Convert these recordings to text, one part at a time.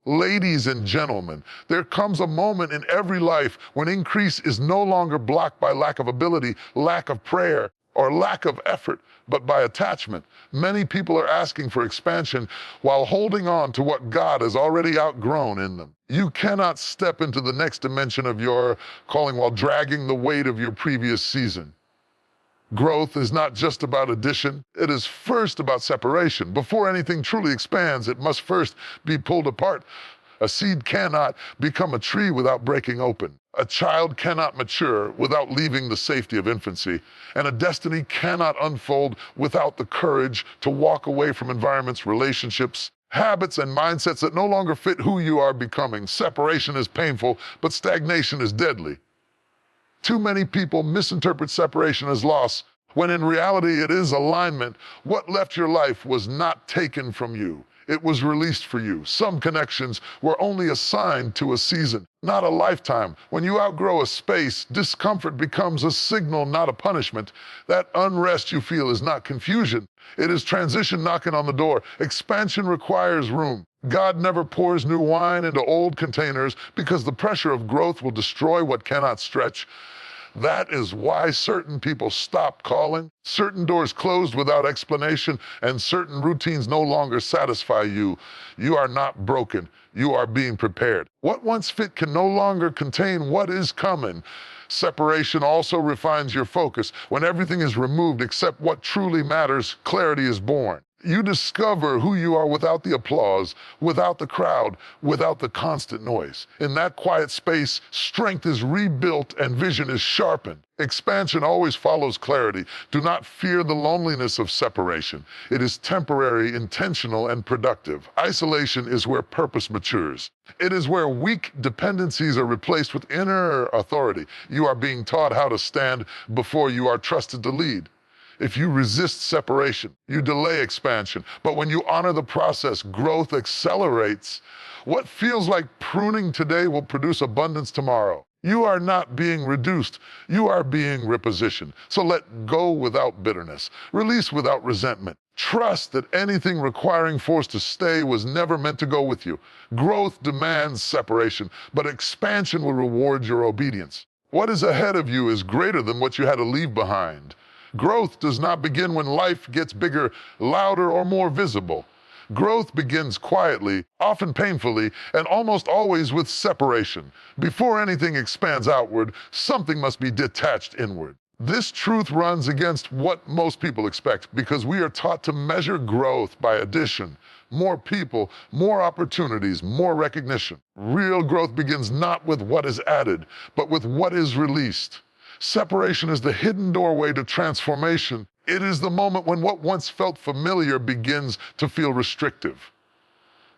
Ladies and gentlemen, there comes a moment in every life when increase is no longer blocked by lack of ability, lack of prayer, or lack of effort, but by attachment. Many people are asking for expansion while holding on to what God has already outgrown in them. You cannot step into the next dimension of your calling while dragging the weight of your previous season. Growth is not just about addition, it is first about separation. Before anything truly expands, it must first be pulled apart. A seed cannot become a tree without breaking open. A child cannot mature without leaving the safety of infancy. And a destiny cannot unfold without the courage to walk away from environments, relationships, habits, and mindsets that no longer fit who you are becoming. Separation is painful, but stagnation is deadly. Too many people misinterpret separation as loss, when in reality it is alignment. What left your life was not taken from you. It was released for you. Some connections were only assigned to a season, not a lifetime. When you outgrow a space, discomfort becomes a signal, not a punishment. That unrest you feel is not confusion. It is transition knocking on the door. Expansion requires room. God never pours new wine into old containers because the pressure of growth will destroy what cannot stretch. That is why certain people stop calling, certain doors closed without explanation, and certain routines no longer satisfy you. You are not broken. You are being prepared. What once fit can no longer contain what is coming. Separation also refines your focus. When everything is removed except what truly matters, clarity is born. You discover who you are without the applause, without the crowd, without the constant noise. In that quiet space, strength is rebuilt and vision is sharpened. Expansion always follows clarity. Do not fear the loneliness of separation. It is temporary, intentional, and productive. Isolation is where purpose matures. It is where weak dependencies are replaced with inner authority. You are being taught how to stand before you are trusted to lead. If you resist separation, you delay expansion. But when you honor the process, growth accelerates. What feels like pruning today will produce abundance tomorrow. You are not being reduced. You are being repositioned. So let go without bitterness. Release without resentment. Trust that anything requiring force to stay was never meant to go with you. Growth demands separation, but expansion will reward your obedience. What is ahead of you is greater than what you had to leave behind. Growth does not begin when life gets bigger, louder, or more visible. Growth begins quietly, often painfully, and almost always with separation. Before anything expands outward, something must be detached inward. This truth runs against what most people expect because we are taught to measure growth by addition. More people, more opportunities, more recognition. Real growth begins not with what is added, but with what is released. Separation is the hidden doorway to transformation. It is the moment when what once felt familiar begins to feel restrictive.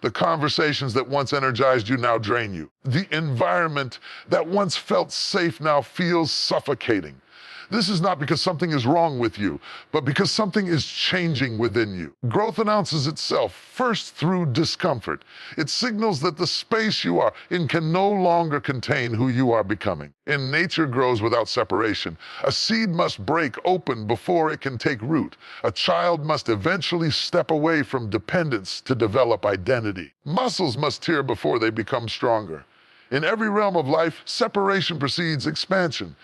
The conversations that once energized you now drain you. The environment that once felt safe now feels suffocating. This is not because something is wrong with you, but because something is changing within you. Growth announces itself first through discomfort. It signals that the space you are in can no longer contain who you are becoming. And nature grows without separation. A seed must break open before it can take root. A child must eventually step away from dependence to develop identity. Muscles must tear before they become stronger. In every realm of life, separation precedes expansion.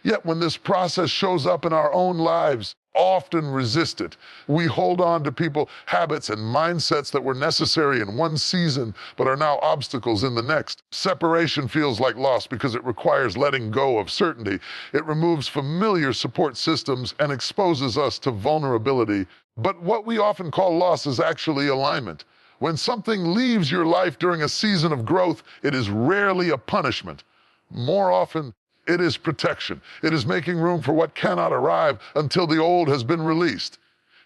Yet when this process shows up in our own lives, often resist it. We hold on to people, habits, and mindsets that were necessary in one season, but are now obstacles in the next. Separation feels like loss because it requires letting go of certainty. It removes familiar support systems and exposes us to vulnerability. But what we often call loss is actually alignment. When something leaves your life during a season of growth, it is rarely a punishment. More often, it is protection. It is making room for what cannot arrive until the old has been released.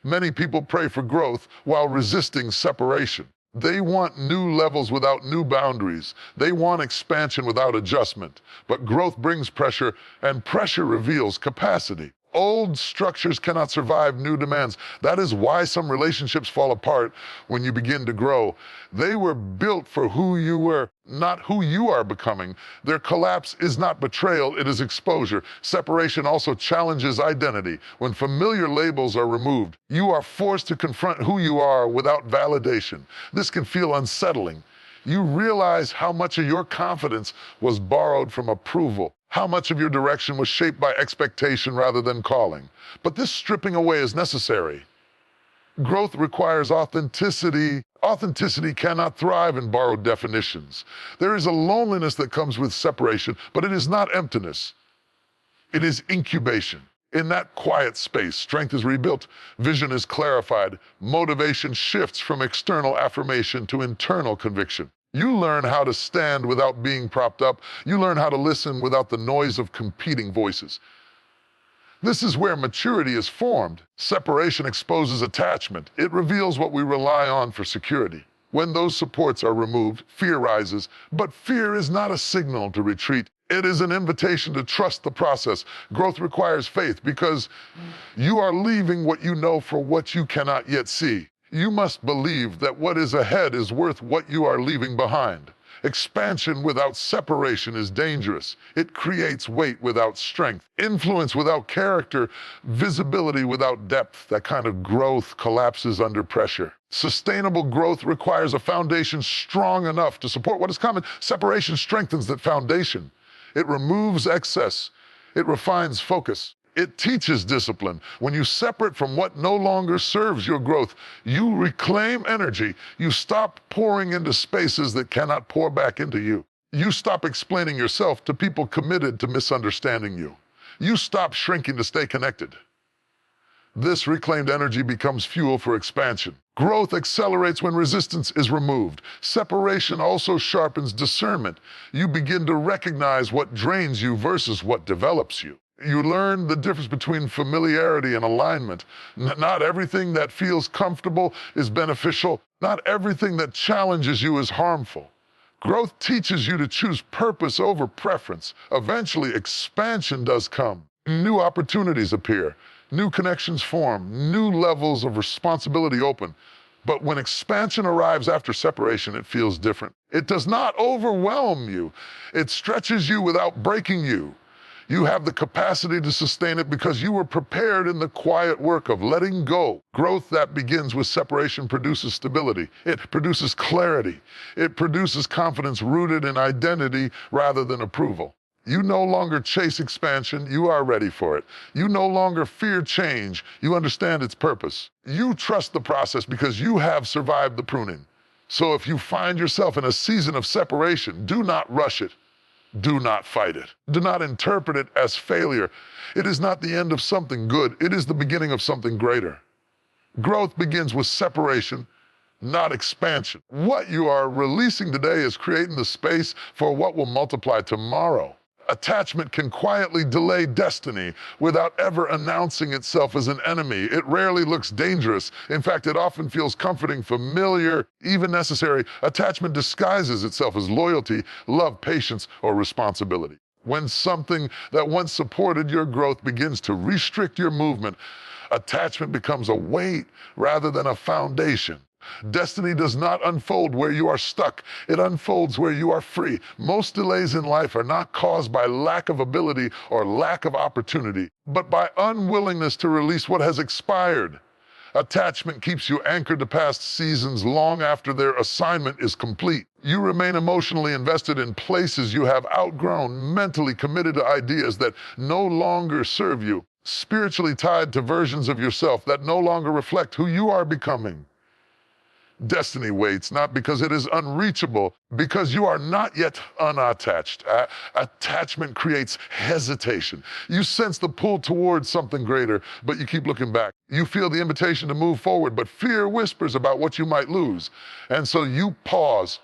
Many people pray for growth while resisting separation. They want new levels without new boundaries. They want expansion without adjustment. But growth brings pressure, and pressure reveals capacity. Old structures cannot survive new demands. That is why some relationships fall apart when you begin to grow. They were built for who you were, not who you are becoming. Their collapse is not betrayal, it is exposure. Separation also challenges identity. When familiar labels are removed, you are forced to confront who you are without validation. This can feel unsettling. You realize how much of your confidence was borrowed from approval, how much of your direction was shaped by expectation rather than calling. But this stripping away is necessary. Growth requires authenticity. Authenticity cannot thrive in borrowed definitions. There is a loneliness that comes with separation, but it is not emptiness. It is incubation. In that quiet space, strength is rebuilt, vision is clarified, motivation shifts from external affirmation to internal conviction. You learn how to stand without being propped up. You learn how to listen without the noise of competing voices. This is where maturity is formed. Separation exposes attachment. It reveals what we rely on for security. When those supports are removed, fear rises. But fear is not a signal to retreat. It is an invitation to trust the process. Growth requires faith because you are leaving what you know for what you cannot yet see. You must believe that what is ahead is worth what you are leaving behind. Expansion without separation is dangerous. It creates weight without strength, influence without character, visibility without depth. That kind of growth collapses under pressure. Sustainable growth requires a foundation strong enough to support what is coming. Separation strengthens that foundation. It removes excess. It refines focus. It teaches discipline. When you separate from what no longer serves your growth, you reclaim energy. You stop pouring into spaces that cannot pour back into you. You stop explaining yourself to people committed to misunderstanding you. You stop shrinking to stay connected. This reclaimed energy becomes fuel for expansion. Growth accelerates when resistance is removed. Separation also sharpens discernment. You begin to recognize what drains you versus what develops you. You learn the difference between familiarity and alignment. Not everything that feels comfortable is beneficial. Not everything that challenges you is harmful. Growth teaches you to choose purpose over preference. Eventually, expansion does come. New opportunities appear. New connections form. New levels of responsibility open. But when expansion arrives after separation, it feels different. It does not overwhelm you. It stretches you without breaking you. You have the capacity to sustain it because you were prepared in the quiet work of letting go. Growth that begins with separation produces stability. It produces clarity. It produces confidence rooted in identity rather than approval. You no longer chase expansion, you are ready for it. You no longer fear change, you understand its purpose. You trust the process because you have survived the pruning. So if you find yourself in a season of separation, do not rush it. Do not fight it. Do not interpret it as failure. It is not the end of something good. It is the beginning of something greater. Growth begins with separation, not expansion. What you are releasing today is creating the space for what will multiply tomorrow. Attachment can quietly delay destiny without ever announcing itself as an enemy. It rarely looks dangerous. In fact, it often feels comforting, familiar, even necessary. Attachment disguises itself as loyalty, love, patience, or responsibility. When something that once supported your growth begins to restrict your movement, attachment becomes a weight rather than a foundation. Destiny does not unfold where you are stuck. It unfolds where you are free. Most delays in life are not caused by lack of ability or lack of opportunity, but by unwillingness to release what has expired. Attachment keeps you anchored to past seasons long after their assignment is complete. You remain emotionally invested in places you have outgrown, mentally committed to ideas that no longer serve you, spiritually tied to versions of yourself that no longer reflect who you are becoming. Destiny waits, not because it is unreachable, because you are not yet unattached. Attachment creates hesitation. You sense the pull towards something greater, but you keep looking back. You feel the invitation to move forward, but fear whispers about what you might lose. And so you pause,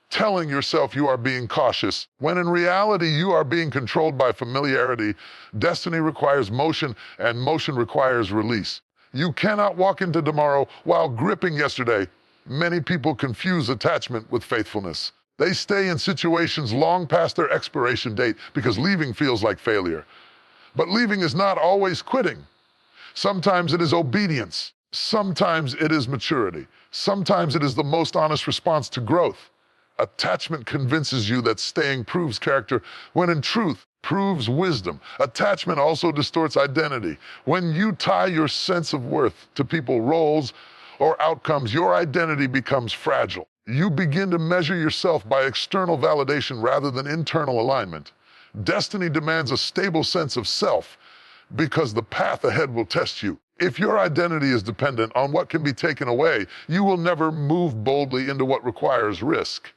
telling yourself you are being cautious, when in reality you are being controlled by familiarity. Destiny requires motion, and motion requires release. You cannot walk into tomorrow while gripping yesterday. Many people confuse attachment with faithfulness. They stay in situations long past their expiration date because leaving feels like failure. But leaving is not always quitting. Sometimes it is obedience. Sometimes it is maturity. Sometimes it is the most honest response to growth. Attachment convinces you that staying proves character, when in truth, proves wisdom. Attachment also distorts identity. When you tie your sense of worth to people, roles, or outcomes, your identity becomes fragile. You begin to measure yourself by external validation rather than internal alignment. Destiny demands a stable sense of self because the path ahead will test you. If your identity is dependent on what can be taken away, you will never move boldly into what requires risk.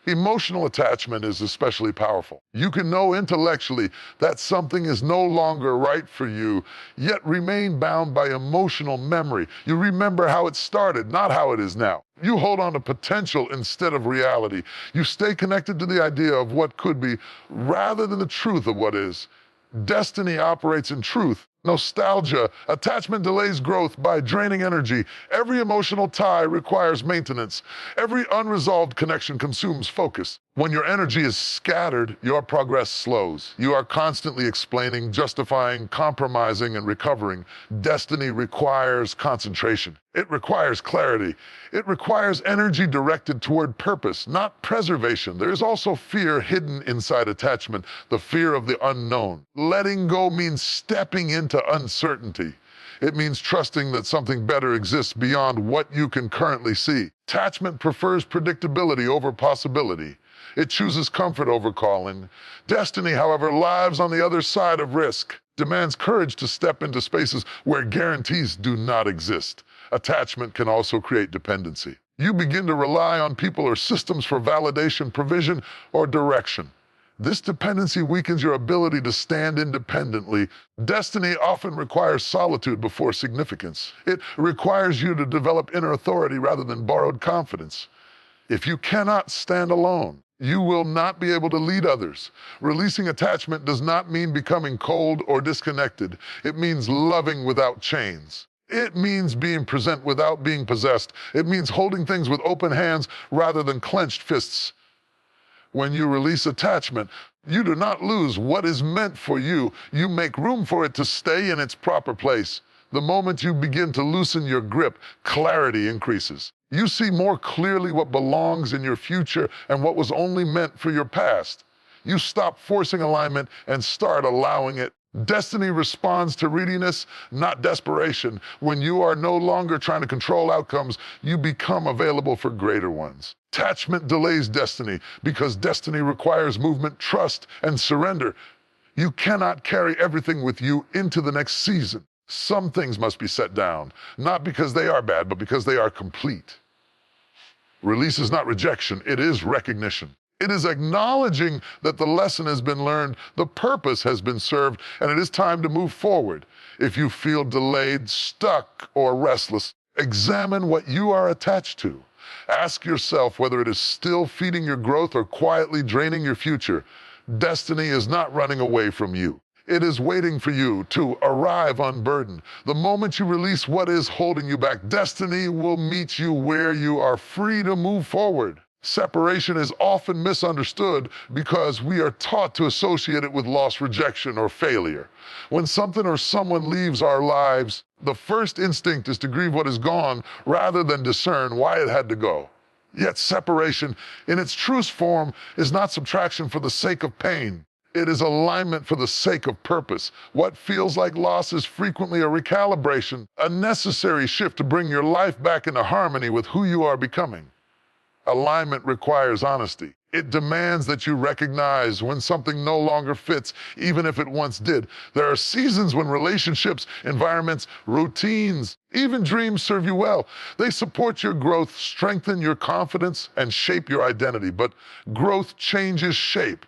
Emotional attachment is especially powerful. You can know intellectually that something is no longer right for you, yet remain bound by emotional memory. You remember how it started, not how it is now. You hold on to potential instead of reality. You stay connected to the idea of what could be rather than the truth of what is. Destiny operates in truth. Nostalgia, attachment delays growth by draining energy. Every emotional tie requires maintenance. Every unresolved connection consumes focus. When your energy is scattered, your progress slows. You are constantly explaining, justifying, compromising, and recovering. Destiny requires concentration. It requires clarity. It requires energy directed toward purpose, not preservation. There is also fear hidden inside attachment, the fear of the unknown. Letting go means stepping into uncertainty. It means trusting that something better exists beyond what you can currently see. Attachment prefers predictability over possibility. It chooses comfort over calling. Destiny, however, lives on the other side of risk, demands courage to step into spaces where guarantees do not exist. Attachment can also create dependency. You begin to rely on people or systems for validation, provision, or direction. This dependency weakens your ability to stand independently. Destiny often requires solitude before significance. It requires you to develop inner authority rather than borrowed confidence. If you cannot stand alone, you will not be able to lead others. Releasing attachment does not mean becoming cold or disconnected. It means loving without chains. It means being present without being possessed. It means holding things with open hands rather than clenched fists. When you release attachment, you do not lose what is meant for you. You make room for it to stay in its proper place. The moment you begin to loosen your grip, clarity increases. You see more clearly what belongs in your future and what was only meant for your past. You stop forcing alignment and start allowing it. Destiny responds to readiness, not desperation. When you are no longer trying to control outcomes, you become available for greater ones. Attachment delays destiny because destiny requires movement, trust, and surrender. You cannot carry everything with you into the next season. Some things must be set down, not because they are bad, but because they are complete. Release is not rejection, it is recognition. It is acknowledging that the lesson has been learned, the purpose has been served, and it is time to move forward. If you feel delayed, stuck, or restless, examine what you are attached to. Ask yourself whether it is still feeding your growth or quietly draining your future. Destiny is not running away from you. It is waiting for you to arrive unburdened. The moment you release what is holding you back, destiny will meet you where you are free to move forward. Separation is often misunderstood because we are taught to associate it with loss, rejection, or failure. When something or someone leaves our lives, the first instinct is to grieve what is gone rather than discern why it had to go. Yet separation, in its truest form, is not subtraction for the sake of pain. It is alignment for the sake of purpose. What feels like loss is frequently a recalibration, a necessary shift to bring your life back into harmony with who you are becoming. Alignment requires honesty. It demands that you recognize when something no longer fits, even if it once did. There are seasons when relationships, environments, routines, even dreams serve you well. They support your growth, strengthen your confidence, and shape your identity. But growth changes shape.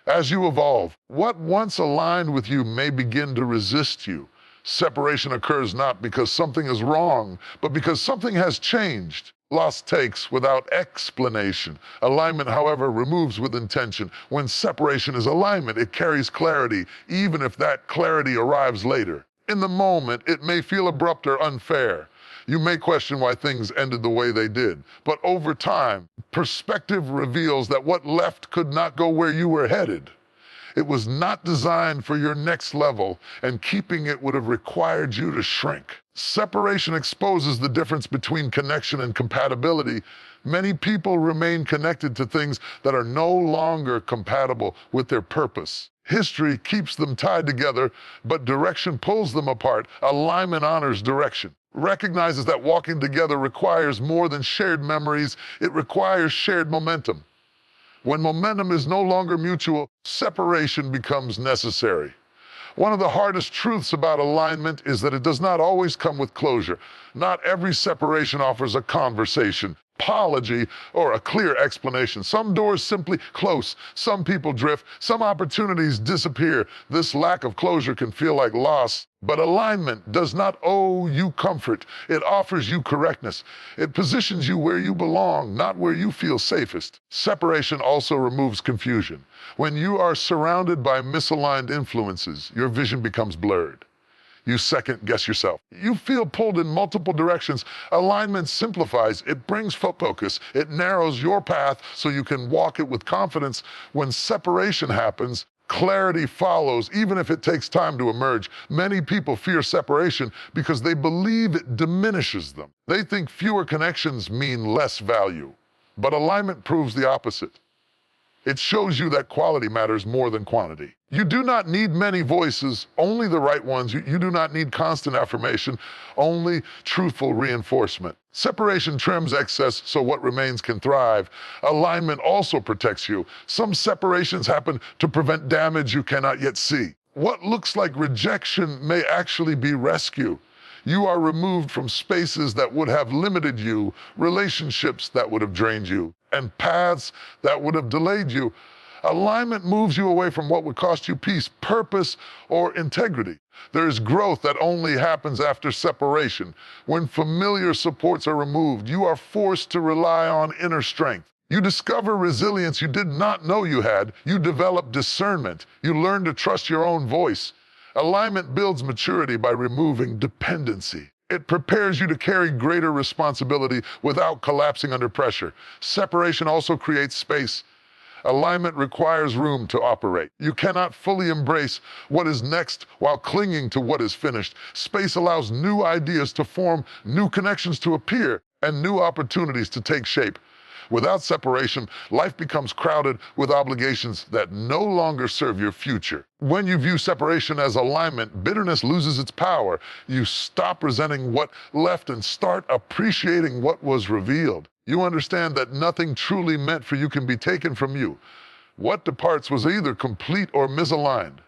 As you evolve, what once aligned with you may begin to resist you. Separation occurs not because something is wrong, but because something has changed. Loss takes without explanation. Alignment, however, removes with intention. When separation is alignment, it carries clarity, even if that clarity arrives later. In the moment, it may feel abrupt or unfair. You may question why things ended the way they did. But over time, perspective reveals that what left could not go where you were headed. It was not designed for your next level, and keeping it would have required you to shrink. Separation exposes the difference between connection and compatibility. Many people remain connected to things that are no longer compatible with their purpose. History keeps them tied together, but direction pulls them apart. Alignment honors direction. recognizes that walking together requires more than shared memories, it requires shared momentum. When momentum is no longer mutual, separation becomes necessary. One of the hardest truths about alignment is that it does not always come with closure. Not every separation offers a conversation, apology, or a clear explanation. Some doors simply close, some people drift, some opportunities disappear. This lack of closure can feel like loss, but alignment does not owe you comfort. It offers you correctness. It positions you where you belong, not where you feel safest. Separation also removes confusion. When you are surrounded by misaligned influences, your vision becomes blurred. You second guess yourself. You feel pulled in multiple directions. Alignment simplifies, it brings focus, it narrows your path so you can walk it with confidence. When separation happens, clarity follows, even if it takes time to emerge. Many people fear separation because they believe it diminishes them. They think fewer connections mean less value. But alignment proves the opposite. It shows you that quality matters more than quantity. You do not need many voices, only the right ones. You do not need constant affirmation, only truthful reinforcement. Separation trims excess so what remains can thrive. Alignment also protects you. Some separations happen to prevent damage you cannot yet see. What looks like rejection may actually be rescue. You are removed from spaces that would have limited you, relationships that would have drained you, and paths that would have delayed you. Alignment moves you away from what would cost you peace, purpose, or integrity. There is growth that only happens after separation. When familiar supports are removed, you are forced to rely on inner strength. You discover resilience you did not know you had. You develop discernment. You learn to trust your own voice. Alignment builds maturity by removing dependency. It prepares you to carry greater responsibility without collapsing under pressure. Separation also creates space. Alignment requires room to operate. You cannot fully embrace what is next while clinging to what is finished. Space allows new ideas to form, new connections to appear, and new opportunities to take shape. Without separation, life becomes crowded with obligations that no longer serve your future. When you view separation as alignment, bitterness loses its power. You stop resenting what left and start appreciating what was revealed. You understand that nothing truly meant for you can be taken from you. What departs was either complete or misaligned.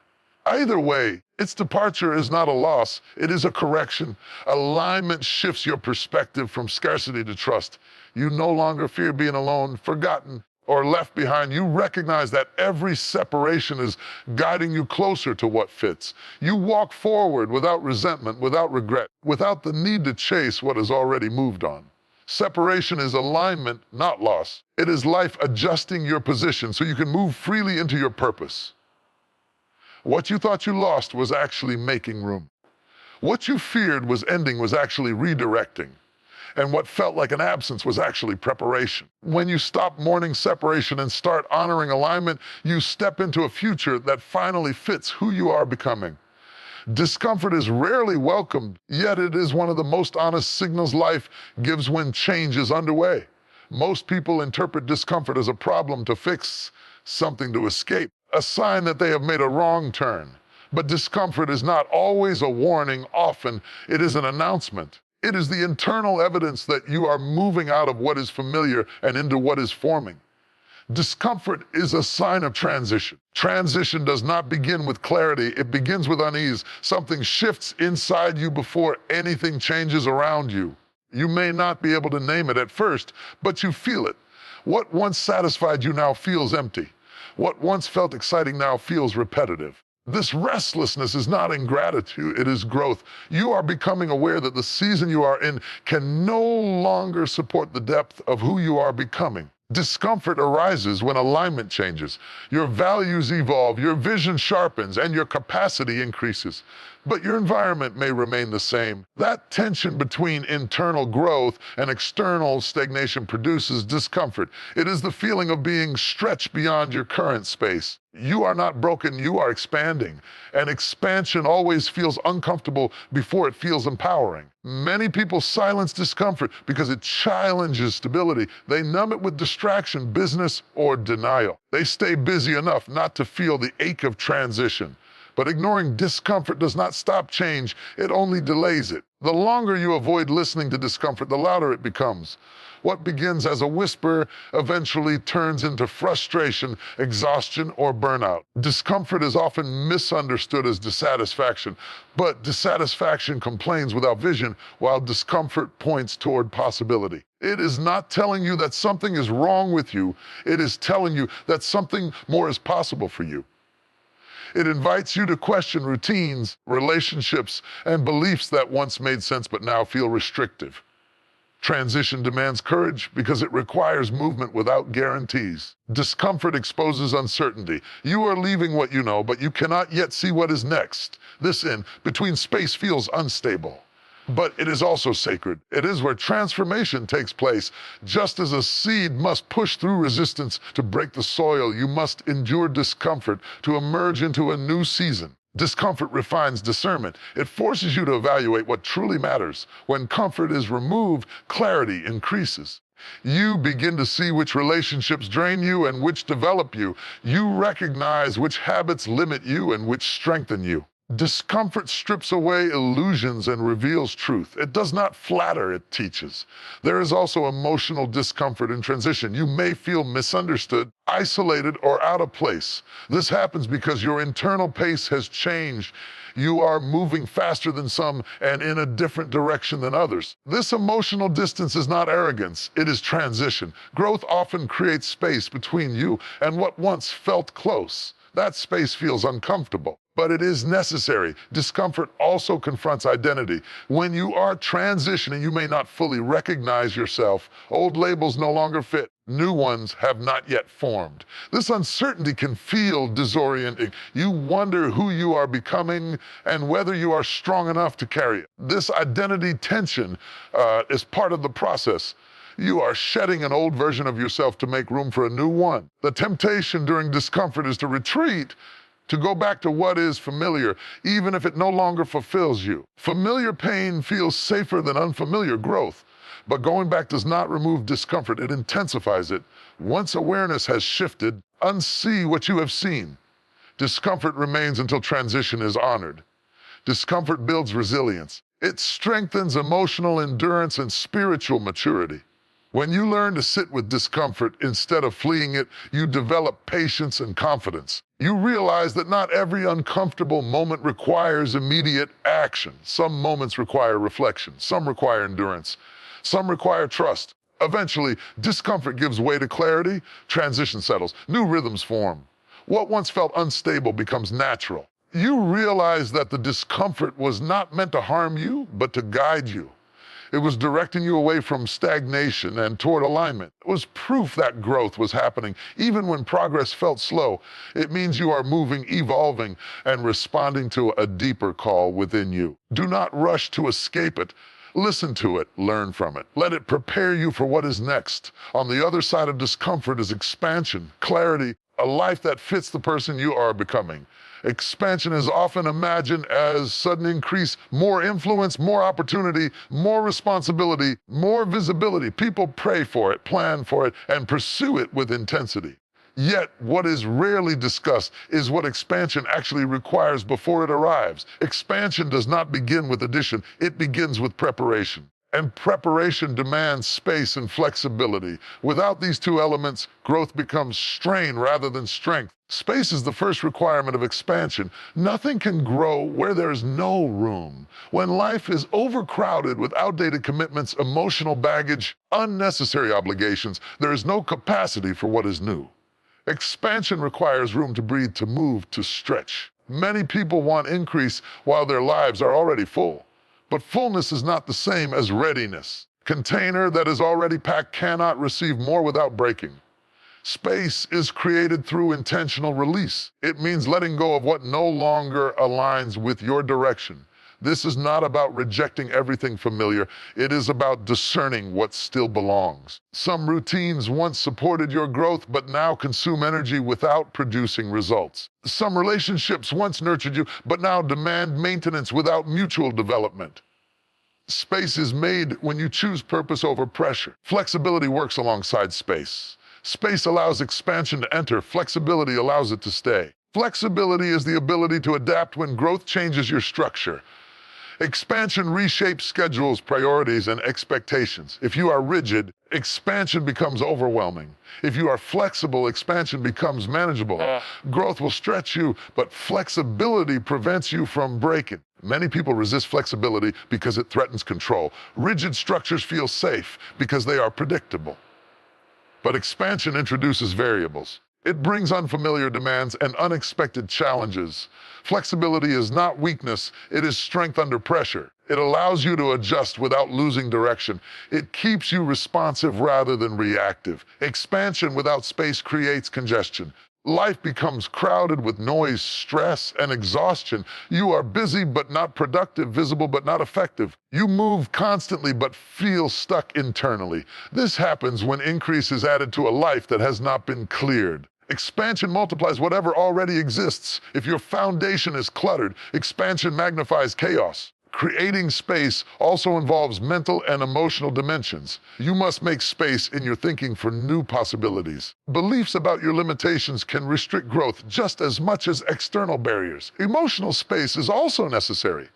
Either way, its departure is not a loss, it is a correction. Alignment shifts your perspective from scarcity to trust. You no longer fear being alone, forgotten, or left behind. You recognize that every separation is guiding you closer to what fits. You walk forward without resentment, without regret, without the need to chase what has already moved on. Separation is alignment, not loss. It is life adjusting your position so you can move freely into your purpose. What you thought you lost was actually making room. What you feared was ending was actually redirecting. And what felt like an absence was actually preparation. When you stop mourning separation and start honoring alignment, you step into a future that finally fits who you are becoming. Discomfort is rarely welcomed, yet it is one of the most honest signals life gives when change is underway. Most people interpret discomfort as a problem to fix, something to escape, a sign that they have made a wrong turn. But discomfort is not always a warning. Often it is an announcement. It is the internal evidence that you are moving out of what is familiar and into what is forming. Discomfort is a sign of transition. Transition does not begin with clarity, it begins with unease. Something shifts inside you before anything changes around you. You may not be able to name it at first, but you feel it. What once satisfied you now feels empty. What once felt exciting now feels repetitive. This restlessness is not ingratitude, it is growth. You are becoming aware that the season you are in can no longer support the depth of who you are becoming. Discomfort arises when alignment changes. Your values evolve, your vision sharpens, and your capacity increases. But your environment may remain the same. That tension between internal growth and external stagnation produces discomfort. It is the feeling of being stretched beyond your current space. You are not broken, you are expanding. And expansion always feels uncomfortable before it feels empowering. Many people silence discomfort because it challenges stability. They numb it with distraction, business, or denial. They stay busy enough not to feel the ache of transition. But ignoring discomfort does not stop change, it only delays it. The longer you avoid listening to discomfort, the louder it becomes. What begins as a whisper eventually turns into frustration, exhaustion, or burnout. Discomfort is often misunderstood as dissatisfaction, but dissatisfaction complains without vision, while discomfort points toward possibility. It is not telling you that something is wrong with you, it is telling you that something more is possible for you. It invites you to question routines, relationships, and beliefs that once made sense but now feel restrictive. Transition demands courage because it requires movement without guarantees. Discomfort exposes uncertainty. You are leaving what you know, but you cannot yet see what is next. This in-between space feels unstable. But it is also sacred. It is where transformation takes place. Just as a seed must push through resistance to break the soil, you must endure discomfort to emerge into a new season. Discomfort refines discernment. It forces you to evaluate what truly matters. When comfort is removed, clarity increases. You begin to see which relationships drain you and which develop you. You recognize which habits limit you and which strengthen you. Discomfort strips away illusions and reveals truth. It does not flatter, it teaches. There is also emotional discomfort in transition. You may feel misunderstood, isolated, or out of place. This happens because your internal pace has changed. You are moving faster than some and in a different direction than others. This emotional distance is not arrogance, it is transition. Growth often creates space between you and what once felt close. That space feels uncomfortable, but it is necessary. Discomfort also confronts identity. When you are transitioning, you may not fully recognize yourself. Old labels no longer fit. New ones have not yet formed. This uncertainty can feel disorienting. You wonder who you are becoming and whether you are strong enough to carry it. This identity tension is part of the process. You are shedding an old version of yourself to make room for a new one. The temptation during discomfort is to retreat, to go back to what is familiar, even if it no longer fulfills you. Familiar pain feels safer than unfamiliar growth, but going back does not remove discomfort, it intensifies it. Once awareness has shifted, unsee what you have seen. Discomfort remains until transition is honored. Discomfort builds resilience. It strengthens emotional endurance and spiritual maturity. When you learn to sit with discomfort instead of fleeing it, you develop patience and confidence. You realize that not every uncomfortable moment requires immediate action. Some moments require reflection, some require endurance, some require trust. Eventually, discomfort gives way to clarity, transition settles, new rhythms form. What once felt unstable becomes natural. You realize that the discomfort was not meant to harm you, but to guide you. It was directing you away from stagnation and toward alignment. It was proof that growth was happening, even when progress felt slow. It means you are moving, evolving, and responding to a deeper call within you. Do not rush to escape it. Listen to it, learn from it. Let it prepare you for what is next. On the other side of discomfort is expansion, clarity, a life that fits the person you are becoming. Expansion is often imagined as sudden increase, more influence, more opportunity, more responsibility, more visibility. People pray for it, plan for it, and pursue it with intensity. Yet, what is rarely discussed is what expansion actually requires before it arrives. Expansion does not begin with addition, it begins with preparation. And preparation demands space and flexibility. Without these two elements, growth becomes strain rather than strength. Space is the first requirement of expansion. Nothing can grow where there is no room. When life is overcrowded with outdated commitments, emotional baggage, unnecessary obligations, there is no capacity for what is new. Expansion requires room to breathe, to move, to stretch. Many people want increase while their lives are already full. But fullness is not the same as readiness. Container that is already packed cannot receive more without breaking. Space is created through intentional release. It means letting go of what no longer aligns with your direction. This is not about rejecting everything familiar. It is about discerning what still belongs. Some routines once supported your growth, but now consume energy without producing results. Some relationships once nurtured you, but now demand maintenance without mutual development. Space is made when you choose purpose over pressure. Flexibility works alongside space. Space allows expansion to enter, flexibility allows it to stay. Flexibility is the ability to adapt when growth changes your structure. Expansion reshapes schedules, priorities, and expectations. If you are rigid, expansion becomes overwhelming. If you are flexible, expansion becomes manageable. Growth will stretch you, but flexibility prevents you from breaking. Many people resist flexibility because it threatens control. Rigid structures feel safe because they are predictable. But expansion introduces variables. It brings unfamiliar demands and unexpected challenges. Flexibility is not weakness, it is strength under pressure. It allows you to adjust without losing direction. It keeps you responsive rather than reactive. Expansion without space creates congestion. Life becomes crowded with noise, stress, and exhaustion. You are busy but not productive, visible but not effective. You move constantly but feel stuck internally. This happens when increase is added to a life that has not been cleared. Expansion multiplies whatever already exists. If your foundation is cluttered, expansion magnifies chaos. Creating space also involves mental and emotional dimensions. You must make space in your thinking for new possibilities. Beliefs about your limitations can restrict growth just as much as external barriers. Emotional space is also necessary.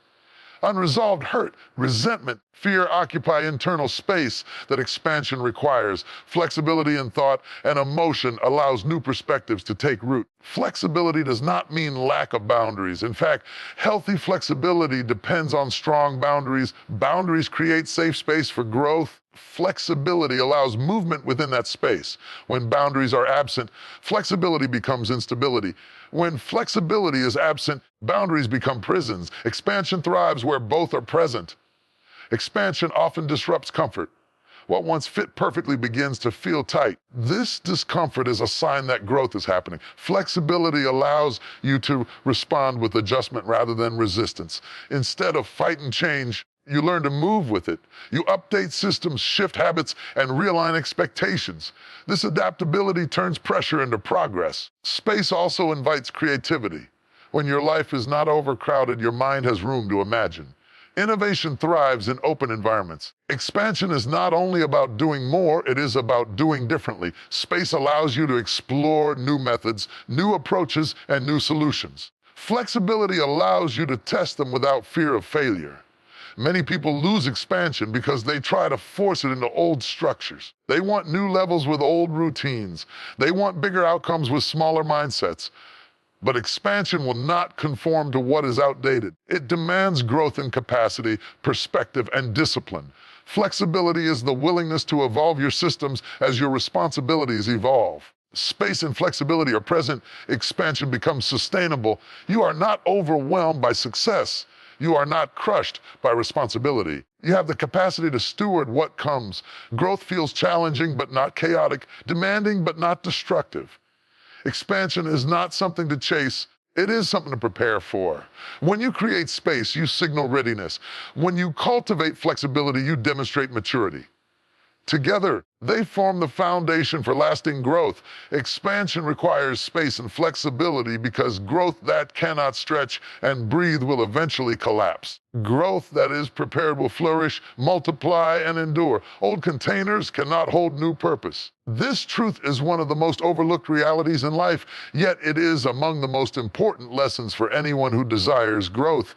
Unresolved hurt, resentment, fear occupy internal space that expansion requires. Flexibility in thought and emotion allows new perspectives to take root. Flexibility does not mean lack of boundaries. In fact, healthy flexibility depends on strong boundaries. Boundaries create safe space for growth. Flexibility allows movement within that space. When boundaries are absent, flexibility becomes instability. When flexibility is absent, boundaries become prisons. Expansion thrives where both are present. Expansion often disrupts comfort. What once fit perfectly begins to feel tight. This discomfort is a sign that growth is happening. Flexibility allows you to respond with adjustment rather than resistance. Instead of fighting change, you learn to move with it. You update systems, shift habits, and realign expectations. This adaptability turns pressure into progress. Space also invites creativity. When your life is not overcrowded, your mind has room to imagine. Innovation thrives in open environments. Expansion is not only about doing more, it is about doing differently. Space allows you to explore new methods, new approaches, and new solutions. Flexibility allows you to test them without fear of failure. Many people lose expansion because they try to force it into old structures. They want new levels with old routines. They want bigger outcomes with smaller mindsets. But expansion will not conform to what is outdated. It demands growth in capacity, perspective, and discipline. Flexibility is the willingness to evolve your systems as your responsibilities evolve. Space and flexibility are present, expansion becomes sustainable. You are not overwhelmed by success. You are not crushed by responsibility. You have the capacity to steward what comes. Growth feels challenging but not chaotic, demanding but not destructive. Expansion is not something to chase, it is something to prepare for. When you create space, you signal readiness. When you cultivate flexibility, you demonstrate maturity. Together, they form the foundation for lasting growth. Expansion requires space and flexibility because growth that cannot stretch and breathe will eventually collapse. Growth that is prepared will flourish, multiply, and endure. Old containers cannot hold new purpose. This truth is one of the most overlooked realities in life, yet it is among the most important lessons for anyone who desires growth.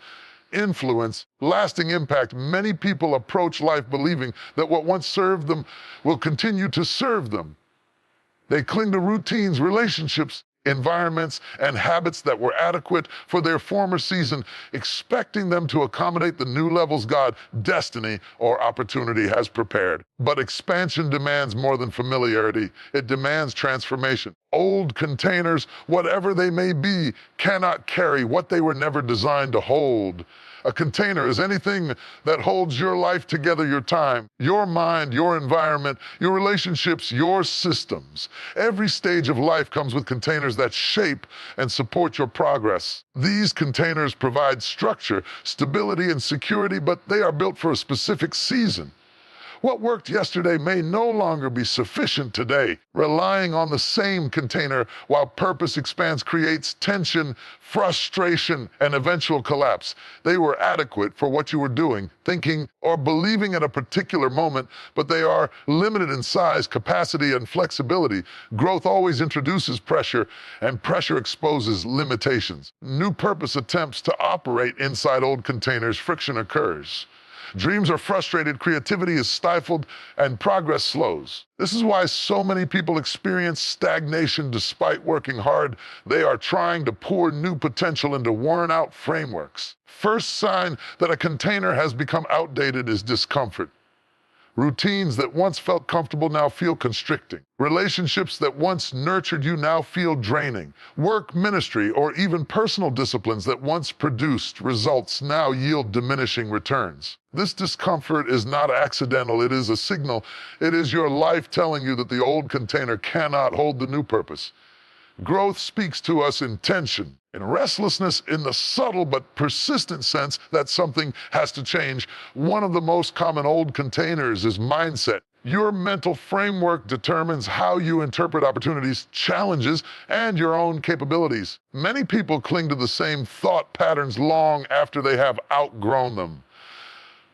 Influence, lasting impact. Many people approach life believing that what once served them will continue to serve them. They cling to routines, relationships, environments, and habits that were adequate for their former season, expecting them to accommodate the new levels God, destiny, or opportunity has prepared. But expansion demands more than familiarity. It demands transformation. Old containers, whatever they may be, cannot carry what they were never designed to hold. A container is anything that holds your life together, your time, your mind, your environment, your relationships, your systems. Every stage of life comes with containers that shape and support your progress. These containers provide structure, stability, and security, but they are built for a specific season. What worked yesterday may no longer be sufficient today. Relying on the same container while purpose expands creates tension, frustration, and eventual collapse. They were adequate for what you were doing, thinking, or believing at a particular moment, but they are limited in size, capacity, and flexibility. Growth always introduces pressure, and pressure exposes limitations. New purpose attempts to operate inside old containers, friction occurs. Dreams are frustrated, creativity is stifled, and progress slows. This is why so many people experience stagnation despite working hard. They are trying to pour new potential into worn-out frameworks. First sign that a container has become outdated is discomfort. Routines that once felt comfortable now feel constricting. Relationships that once nurtured you now feel draining. Work, ministry, or even personal disciplines that once produced results now yield diminishing returns. This discomfort is not accidental, it is a signal. It is your life telling you that the old container cannot hold the new purpose. Growth speaks to us in tension, in restlessness, in the subtle but persistent sense that something has to change. One of the most common old containers is mindset. Your mental framework determines how you interpret opportunities, challenges, and your own capabilities. Many people cling to the same thought patterns long after they have outgrown them.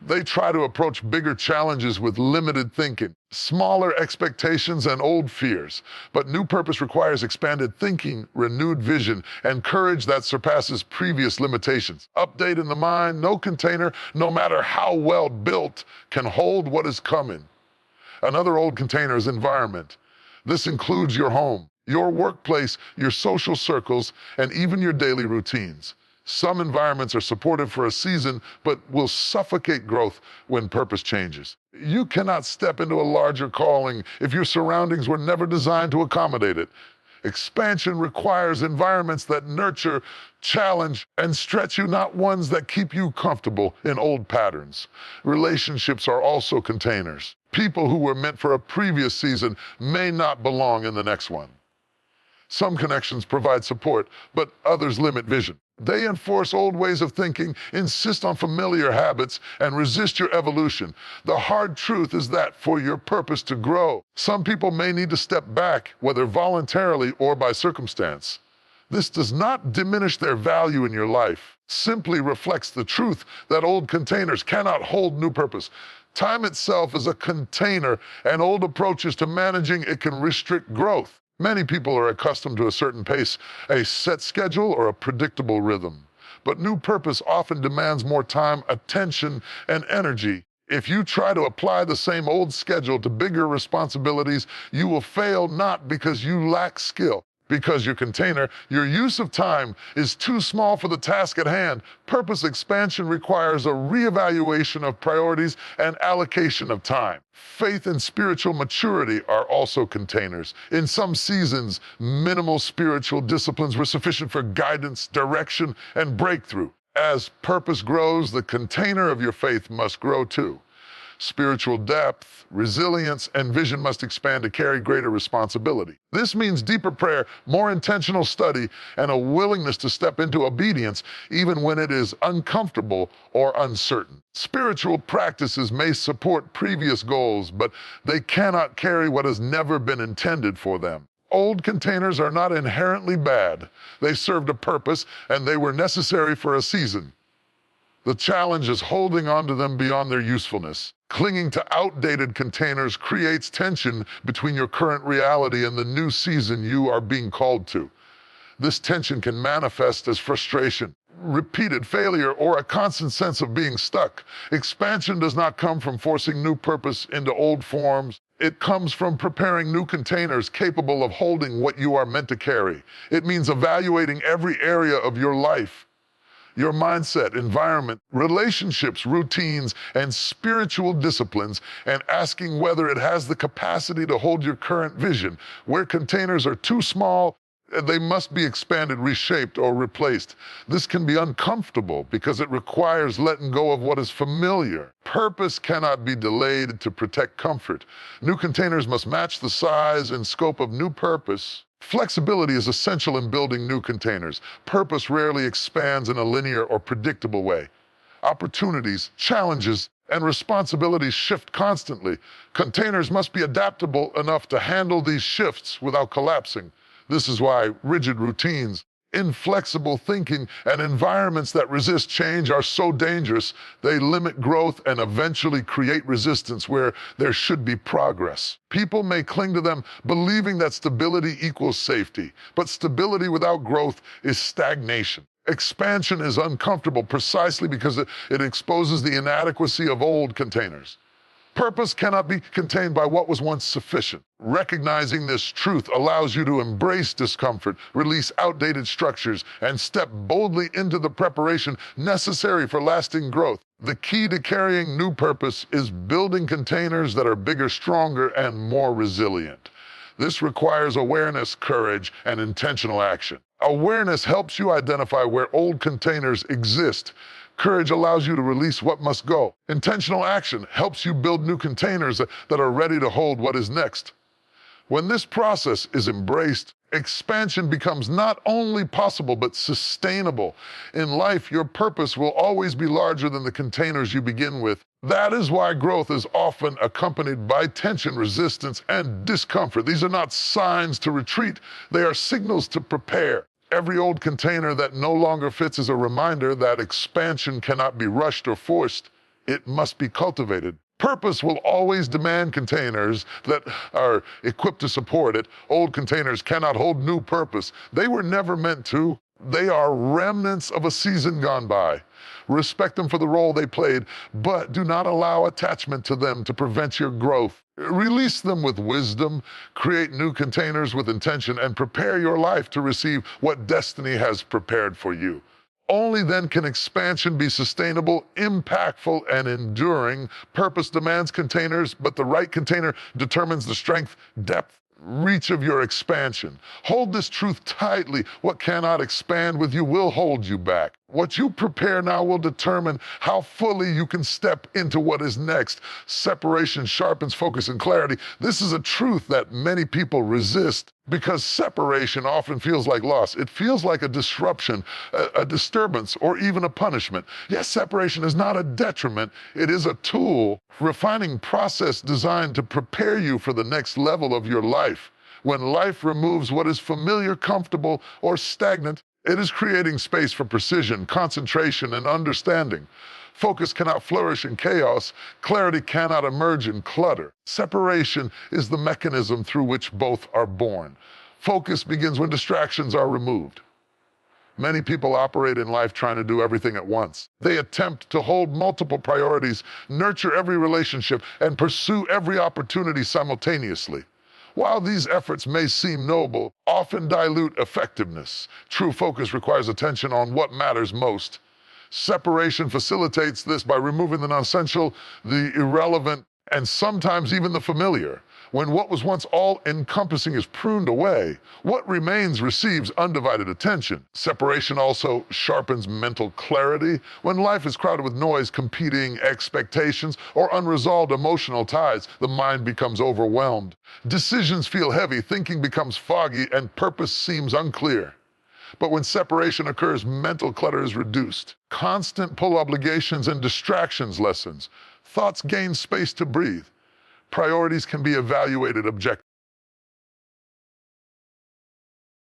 They try to approach bigger challenges with limited thinking, smaller expectations, and old fears. But new purpose requires expanded thinking, renewed vision, and courage that surpasses previous limitations. Update in the mind, no container, no matter how well built, can hold what is coming. Another old container is environment. This includes your home, your workplace, your social circles, and even your daily routines. Some environments are supportive for a season, but will suffocate growth when purpose changes. You cannot step into a larger calling if your surroundings were never designed to accommodate it. Expansion requires environments that nurture, challenge, and stretch you, not ones that keep you comfortable in old patterns. Relationships are also containers. People who were meant for a previous season may not belong in the next one. Some connections provide support, but others limit vision. They enforce old ways of thinking, insist on familiar habits, and resist your evolution. The hard truth is that for your purpose to grow, some people may need to step back, whether voluntarily or by circumstance. This does not diminish their value in your life, simply reflects the truth that old containers cannot hold new purpose. Time itself is a container, and old approaches to managing it can restrict growth. Many people are accustomed to a certain pace, a set schedule, or a predictable rhythm. But new purpose often demands more time, attention, and energy. If you try to apply the same old schedule to bigger responsibilities, you will fail not because you lack skill, because your container, your use of time, is too small for the task at hand. Purpose expansion requires a reevaluation of priorities and allocation of time. Faith and spiritual maturity are also containers. In some seasons, minimal spiritual disciplines were sufficient for guidance, direction, and breakthrough. As purpose grows, the container of your faith must grow too. Spiritual depth, resilience, and vision must expand to carry greater responsibility. This means deeper prayer, more intentional study, and a willingness to step into obedience even when it is uncomfortable or uncertain. Spiritual practices may support previous goals, but they cannot carry what has never been intended for them. Old containers are not inherently bad. They served a purpose, and they were necessary for a season. The challenge is holding on to them beyond their usefulness. Clinging to outdated containers creates tension between your current reality and the new season you are being called to. This tension can manifest as frustration, repeated failure, or a constant sense of being stuck. Expansion does not come from forcing new purpose into old forms. It comes from preparing new containers capable of holding what you are meant to carry. It means evaluating every area of your life, your mindset, environment, relationships, routines, and spiritual disciplines, and asking whether it has the capacity to hold your current vision. Where containers are too small, they must be expanded, reshaped, or replaced. This can be uncomfortable because it requires letting go of what is familiar. Purpose cannot be delayed to protect comfort. New containers must match the size and scope of new purpose. Flexibility is essential in building new containers. Purpose rarely expands in a linear or predictable way. Opportunities, challenges, and responsibilities shift constantly. Containers must be adaptable enough to handle these shifts without collapsing. This is why rigid routines, inflexible thinking, and environments that resist change are so dangerous. They limit growth and eventually create resistance where there should be progress. People may cling to them believing that stability equals safety, but stability without growth is stagnation. Expansion is uncomfortable precisely because it exposes the inadequacy of old containers. Purpose cannot be contained by what was once sufficient. Recognizing this truth allows you to embrace discomfort, release outdated structures, and step boldly into the preparation necessary for lasting growth. The key to carrying new purpose is building containers that are bigger, stronger, and more resilient. This requires awareness, courage, and intentional action. Awareness helps you identify where old containers exist. Courage allows you to release what must go. Intentional action helps you build new containers that are ready to hold what is next. When this process is embraced, expansion becomes not only possible but sustainable. In life, your purpose will always be larger than the containers you begin with. That is why growth is often accompanied by tension, resistance, and discomfort. These are not signs to retreat, they are signals to prepare. Every old container that no longer fits is a reminder that expansion cannot be rushed or forced. It must be cultivated. Purpose will always demand containers that are equipped to support it. Old containers cannot hold new purpose. They were never meant to. They are remnants of a season gone by. Respect them for the role they played, but do not allow attachment to them to prevent your growth. Release them with wisdom, create new containers with intention, and prepare your life to receive what destiny has prepared for you. Only then can expansion be sustainable, impactful, and enduring. Purpose demands containers, but the right container determines the strength, depth, reach of your expansion. Hold this truth tightly. What cannot expand with you will hold you back. What you prepare now will determine how fully you can step into what is next. Separation sharpens focus and clarity. This is a truth that many people resist because separation often feels like loss. It feels like a disruption, a disturbance, or even a punishment. Yes, separation is not a detriment. It is a tool, refining process designed to prepare you for the next level of your life. When life removes what is familiar, comfortable, or stagnant, it is creating space for precision, concentration, and understanding. Focus cannot flourish in chaos. Clarity cannot emerge in clutter. Separation is the mechanism through which both are born. Focus begins when distractions are removed. Many people operate in life trying to do everything at once. They attempt to hold multiple priorities, nurture every relationship, and pursue every opportunity simultaneously. While these efforts may seem noble, often dilute effectiveness. True focus requires attention on what matters most. Separation facilitates this by removing the nonessential, the irrelevant, and sometimes even the familiar. When what was once all-encompassing is pruned away, what remains receives undivided attention. Separation also sharpens mental clarity. When life is crowded with noise, competing expectations, or unresolved emotional ties, the mind becomes overwhelmed. Decisions feel heavy, thinking becomes foggy, and purpose seems unclear. But when separation occurs, mental clutter is reduced. Constant pull obligations and distractions lessens. Thoughts gain space to breathe. Priorities can be evaluated objectively.